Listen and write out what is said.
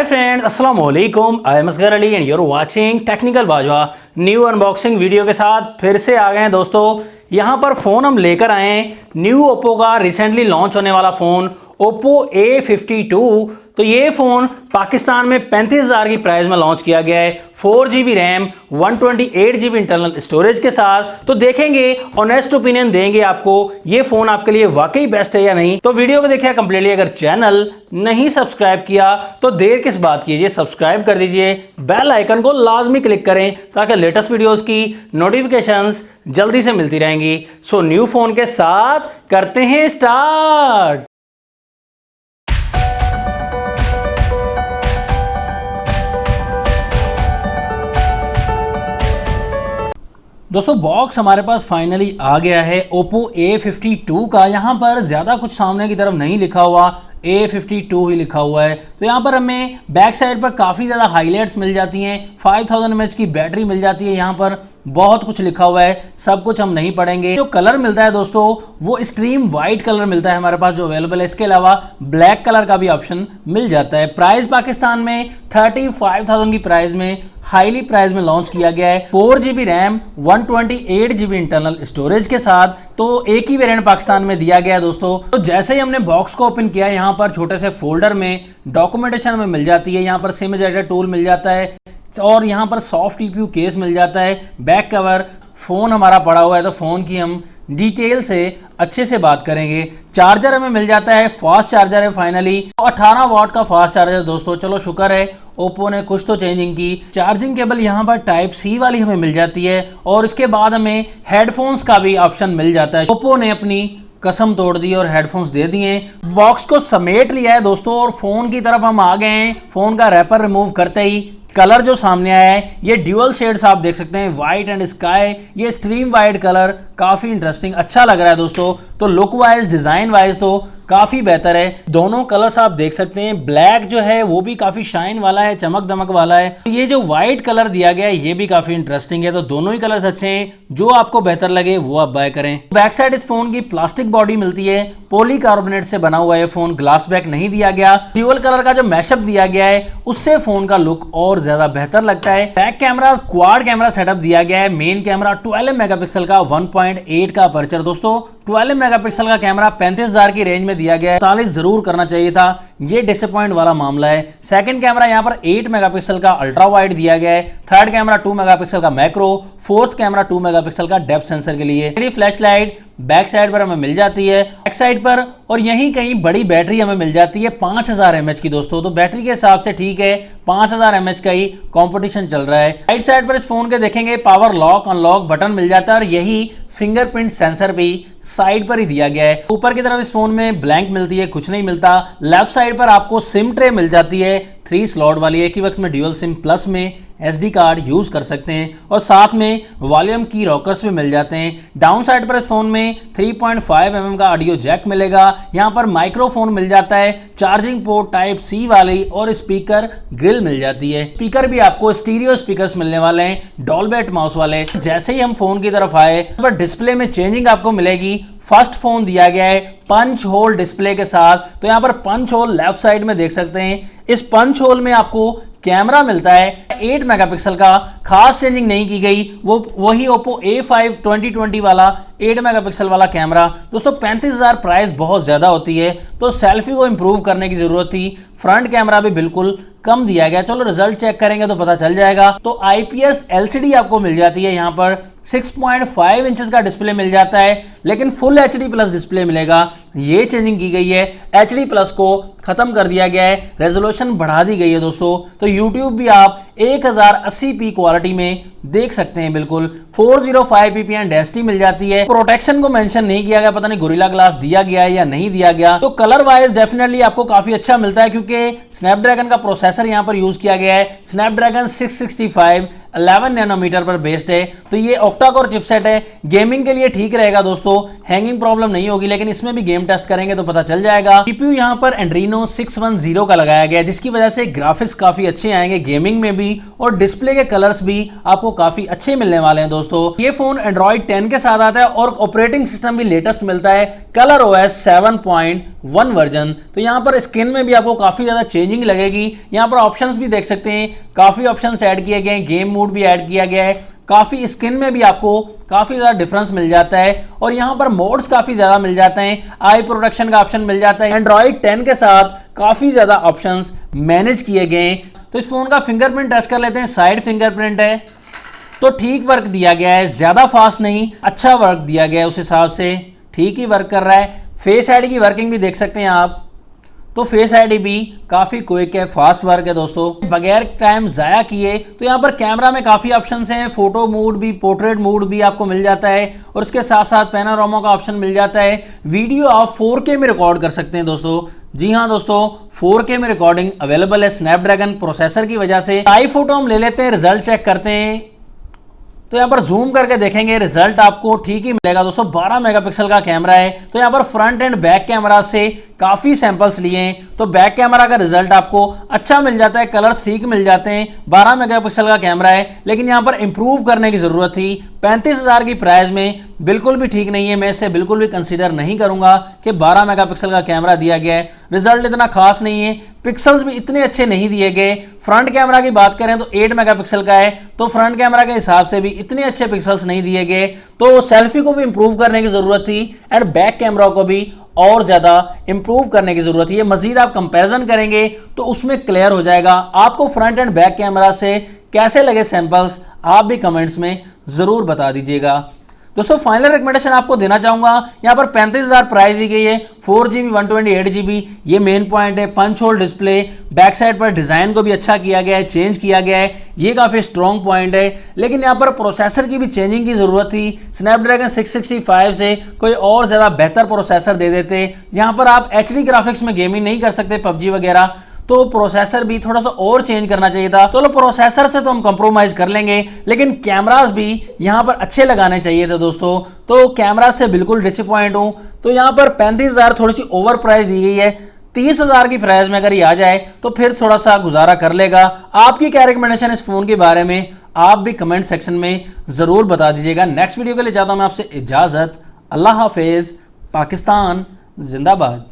Friends, अस्सलाम वालेकुम। I am Asghar Ali and you are watching technical Bajwa. New unboxing video के साथ फिर से आ गए हैं दोस्तों। यहाँ पर फ़ोन हम लेकर आए हैं न्यू ओप्पो का रिसेंटली लॉन्च होने वाला फ़ोन ओप्पो A52। तो ये फ़ोन पाकिस्तान में 35,000 की प्राइस में लॉन्च किया गया है। 4GB RAM 128GB internal storage के साथ। तो देखेंगे, ऑनेस्ट ओपिनियन देंगे आपको ये फ़ोन आपके लिए वाकई बेस्ट है या नहीं। तो वीडियो को देखिए कंप्लीटली। अगर चैनल नहीं सब्सक्राइब किया तो देर किस बात कीजिए, सब्सक्राइब कर दीजिए, बेल आइकन को लाजमी क्लिक करें ताकि लेटेस्ट वीडियोस की नोटिफिकेशंस जल्दी से मिलती रहेंगी। सो न्यू फ़ोन के साथ करते हैं स्टार्ट। दोस्तों बॉक्स हमारे पास फाइनली आ गया है ओप्पो A52 का। यहाँ पर ज़्यादा कुछ सामने की तरफ नहीं लिखा हुआ, A52 ही लिखा हुआ है। तो यहाँ पर हमें बैक साइड पर काफ़ी ज़्यादा हाईलाइट्स मिल जाती हैं, 5000 mAh की बैटरी मिल जाती है। यहाँ पर बहुत कुछ लिखा हुआ है, सब कुछ हम नहीं पढ़ेंगे। जो कलर मिलता है दोस्तों वो स्ट्रीम वाइट कलर मिलता है हमारे पास जो अवेलेबल है। इसके अलावा ब्लैक कलर का भी ऑप्शन मिल जाता है। प्राइस पाकिस्तान में 35,000 की प्राइस में, हाईली प्राइस में लॉन्च किया गया है। 4GB RAM 128GB internal storage के साथ। तो एक ही वेरिएंट पाकिस्तान में दिया गया है दोस्तों। तो जैसे ही हमने बॉक्स को ओपन किया, यहाँ पर छोटे से फोल्डर में डॉक्यूमेंटेशन में मिल जाती है। यहाँ पर सिम इजेक्टर टूल मिल जाता है और यहाँ पर सॉफ्ट टीपीयू केस मिल जाता है। बैक कवर, फ़ोन हमारा पड़ा हुआ है तो फ़ोन की हम डिटेल से अच्छे से बात करेंगे। चार्जर हमें मिल जाता है, फास्ट चार्जर है फाइनली, 18 वाट का फास्ट चार्जर दोस्तों। चलो शुक्र है ओप्पो ने कुछ तो चेंजिंग की। चार्जिंग केबल यहाँ पर टाइप सी वाली हमें मिल जाती है और इसके बाद हमें हेडफोन्स का भी ऑप्शन मिल जाता है। ओप्पो ने अपनी कसम तोड़ दी और हेडफोन्स दे दिए। बॉक्स को समेट लिया है दोस्तों और फोन की तरफ हम आ गए हैं। फोन का रैपर रिमूव करते ही कलर जो सामने आया है ये ड्यूअल शेड्स आप देख सकते हैं, व्हाइट एंड स्काई। ये स्ट्रीम वाइट कलर काफी इंटरेस्टिंग अच्छा लग रहा है दोस्तों। तो लुक वाइज, डिजाइन वाइज तो काफी बेहतर है। दोनों कलर्स आप देख सकते हैं। ब्लैक जो है वो भी काफी शाइन वाला है, चमक दमक वाला है। ये जो व्हाइट कलर दिया गया है ये भी काफी इंटरेस्टिंग है। तो दोनों ही कलर्स अच्छे हैं, जो आपको बेहतर लगे वो आप बाय करें। बैक साइड इस फोन की प्लास्टिक बॉडी मिलती है, पॉलीकार्बोनेट से बना हुआ है फोन, ग्लास बैक नहीं दिया गया। ड्यूअल कलर का जो मैशअप दिया गया है उससे फोन का लुक और ज्यादा बेहतर लगता है। Back camera quad camera setup दिया गया है। मेन कैमरा 12 मेगापिक्सल का 1.8 का अपर्चर दोस्तों। 12 मेगापिक्सल का कैमरा 35,000 की रेंज में दिया गया है। 40 जरूर करना चाहिए था, ये डिसअपॉइंट वाला मामला है। सेकंड कैमरा यहाँ पर 8 मेगापिक्सल का अल्ट्रा वाइड दिया गया है। थर्ड कैमरा 2 मेगापिक्सल का मैक्रो। फोर्थ कैमरा 2 मेगापिक्सल का डेप्थ सेंसर के लिए। फ्लैश लाइट बैक साइड पर हमें मिल जाती है, बैक साइड पर, और यहीं कहीं बड़ी बैटरी हमें मिल जाती है 5000 mAh की दोस्तों। तो बैटरी के हिसाब से ठीक है, 5000 mAh का ही कंपटीशन चल रहा है। राइट साइड पर इस फोन के देखेंगे पावर लॉक अनलॉक बटन मिल जाता है और यही फिंगरप्रिंट सेंसर भी साइड पर ही दिया गया है। ऊपर की तरफ इस फोन में ब्लैंक मिलती है, कुछ नहीं मिलता। लेफ्ट साइड पर आपको सिम ट्रे मिल जाती है 3 स्लॉट वाली, एक ही वक्त में ड्यूअल सिम प्लस में SD कार्ड यूज कर सकते हैं और साथ में वॉल्यूम की रॉकर्स भी मिल जाते हैं। डाउन साइड पर इस फोन में 3.5 mm का ऑडियो जैक मिलेगा। यहाँ पर माइक्रोफोन मिल जाता है, चार्जिंग पोर्ट टाइप सी वाली और स्पीकर ग्रिल मिल जाती है। स्पीकर भी आपको स्टीरियो स्पीकर्स मिलने वाले हैं, डॉल्बी एटमॉस वाले। जैसे ही हम फोन की तरफ आए पर डिस्प्ले में चेंजिंग आपको मिलेगी। फर्स्ट फोन दिया गया है पंच होल डिस्प्ले के साथ। तो यहाँ पर पंच होल लेफ्ट साइड में देख सकते हैं। इस पंच होल में आपको कैमरा मिलता है 8 मेगापिक्सल का, खास चेंजिंग नहीं की गई, वो वही ओप्पो A5 2020 वाला 8 मेगापिक्सल वाला कैमरा। दोस्तों 35,000 प्राइस बहुत ज्यादा होती है तो सेल्फी को इंप्रूव करने की जरूरत थी। फ्रंट कैमरा भी बिल्कुल कम दिया गया। चलो रिजल्ट चेक करेंगे तो पता चल जाएगा। तो IPS LCD आपको मिल जाती है। यहाँ पर 6.5 इंचेस का डिस्प्ले मिल जाता है लेकिन फुल HD प्लस डिस्प्ले मिलेगा। ये चेंजिंग की गई है, HD प्लस को खत्म कर दिया गया है, रेजोल्यूशन बढ़ा दी गई है दोस्तों। तो YouTube भी आप 1080p क्वालिटी में देख सकते हैं बिल्कुल। 405 ppm डेस्टी मिल जाती है। प्रोटेक्शन को मेंशन नहीं किया गया, पता नहीं गोरिल्ला ग्लास दिया गया है या नहीं दिया गया। तो कलर वाइज डेफिनेटली आपको काफी अच्छा मिलता है क्योंकि स्नैपड्रैगन का प्रोसेसर यहाँ पर यूज किया गया है। स्नैपड्रैगन 665 11 नैनोमीटर पर बेस्ड है। तो ये ऑक्टा कोर चिपसेट है, गेमिंग के लिए ठीक रहेगा दोस्तों, हैंगिंग प्रॉब्लम नहीं होगी। लेकिन इसमें भी गेम टेस्ट करेंगे तो पता चल जाएगा। CPU यहाँ पर एंड्रीनो 610 का लगाया गया है जिसकी वजह से ग्राफिक्स काफी अच्छे आएंगे गेमिंग में भी और डिस्प्ले के कलर्स भी आपको काफी अच्छे मिलने वाले हैं दोस्तों। ये फोन एंड्रॉइड 10 के साथ आता है और ऑपरेटिंग सिस्टम भी लेटेस्ट मिलता है। Colour OS 7.1 version. तो यहाँ पर स्क्रीन में भी आपको काफ़ी ज़्यादा चेंजिंग लगेगी। यहाँ पर ऑप्शंस भी देख सकते हैं, काफ़ी ऑप्शंस ऐड किए गए हैं, गेम मोड भी ऐड किया गया है, काफ़ी स्क्रीन में भी आपको काफ़ी ज़्यादा डिफरेंस मिल जाता है और यहाँ पर मोड्स काफ़ी ज़्यादा मिल जाते हैं, आई प्रोटेक्शन का ऑप्शन मिल जाता है। एंड्रॉइड 10 के साथ काफ़ी ज़्यादा ऑप्शंस मैनेज किए गए हैं। तो इस फोन का फिंगरप्रिंट टेस्ट कर लेते हैं। साइड फिंगरप्रिंट है तो ठीक वर्क दिया गया है, ज़्यादा फास्ट नहीं, अच्छा वर्क दिया गया है, उस हिसाब से ठीक ही वर्क कर रहा है। फेस आईडी की वर्किंग भी देख सकते हैं आप, तो फेस आईडी भी काफ़ी क्विक है, फास्ट वर्क है दोस्तों, बगैर टाइम ज़ाया किए। तो यहाँ पर कैमरा में काफ़ी ऑप्शंस हैं, फोटो मोड भी, पोर्ट्रेट मोड भी आपको मिल जाता है और उसके साथ साथ पैनोरामा का ऑप्शन मिल जाता है। वीडियो आप 4K में रिकॉर्ड कर सकते हैं दोस्तों। जी हाँ दोस्तों, 4K में रिकॉर्डिंग अवेलेबल है स्नैपड्रैगन प्रोसेसर की वजह से। लाइव फोटो हम ले लेते हैं, रिजल्ट चेक करते हैं। तो यहाँ पर जूम करके देखेंगे, रिजल्ट आपको ठीक ही मिलेगा दोस्तों। 12 मेगापिक्सल का कैमरा है। तो यहाँ पर फ्रंट एंड बैक कैमरा से काफ़ी सैंपल्स लिए हैं, तो बैक कैमरा का रिजल्ट आपको अच्छा मिल जाता है, कलर्स ठीक मिल जाते हैं। 12 मेगापिक्सल का कैमरा है, लेकिन यहाँ पर इंप्रूव करने की ज़रूरत थी। 35,000 की प्राइस में बिल्कुल भी ठीक नहीं है। मैं इसे बिल्कुल भी कंसीडर नहीं करूंगा कि 12 मेगापिक्सल का कैमरा दिया गया है। रिजल्ट इतना खास नहीं है, पिक्सल्स भी इतने अच्छे नहीं दिए गए। फ्रंट कैमरा की बात करें तो 8 मेगापिक्सल का है, तो फ्रंट कैमरा के हिसाब से भी इतने अच्छे पिक्सल्स नहीं दिए गए। तो सेल्फी को भी इंप्रूव करने की ज़रूरत थी एंड बैक कैमरा को भी और ज़्यादा इंप्रूव करने की ज़रूरत है। मज़ीद आप कंपैरिजन करेंगे तो उसमें क्लियर हो जाएगा। आपको फ्रंट एंड बैक कैमरा से कैसे लगे सैंपल्स, आप भी कमेंट्स में ज़रूर बता दीजिएगा। दोस्तों फाइनल रिकमेंडेशन आपको देना चाहूँगा, यहाँ पर 35,000 प्राइस दी गई है, 4GB 128GB, ये मेन पॉइंट है। Punch hole display, back side पर डिज़ाइन को भी अच्छा किया गया है, चेंज किया गया है, ये काफ़ी स्ट्रॉन्ग पॉइंट है। लेकिन यहाँ पर प्रोसेसर की भी चेंजिंग की ज़रूरत थी। स्नैपड्रैगन 665 से कोई और ज़्यादा बेहतर प्रोसेसर दे देते। यहाँ पर आप HD ग्राफिक्स में गेमिंग नहीं कर सकते, PUBG वगैरह, तो प्रोसेसर भी थोड़ा सा और चेंज करना चाहिए था। तो प्रोसेसर से तो हम कॉम्प्रोमाइज़ कर लेंगे, लेकिन कैमरास भी यहाँ पर अच्छे लगाने चाहिए थे दोस्तों। तो कैमरा से बिल्कुल डिसअपॉइंट हूँ। तो यहाँ पर 35,000 थोड़ी सी ओवर प्राइस दी गई है। 30,000 की प्राइस में अगर ये आ जाए तो फिर थोड़ा सा गुजारा कर लेगा। आपकी क्या रिकमेंडेशन इस फ़ोन के बारे में, आप भी कमेंट सेक्शन में ज़रूर बता दीजिएगा। नेक्स्ट वीडियो के लिए चाहता हूँ मैं आपसे इजाज़त। अल्लाह हाफिज़। पाकिस्तान जिंदाबाद।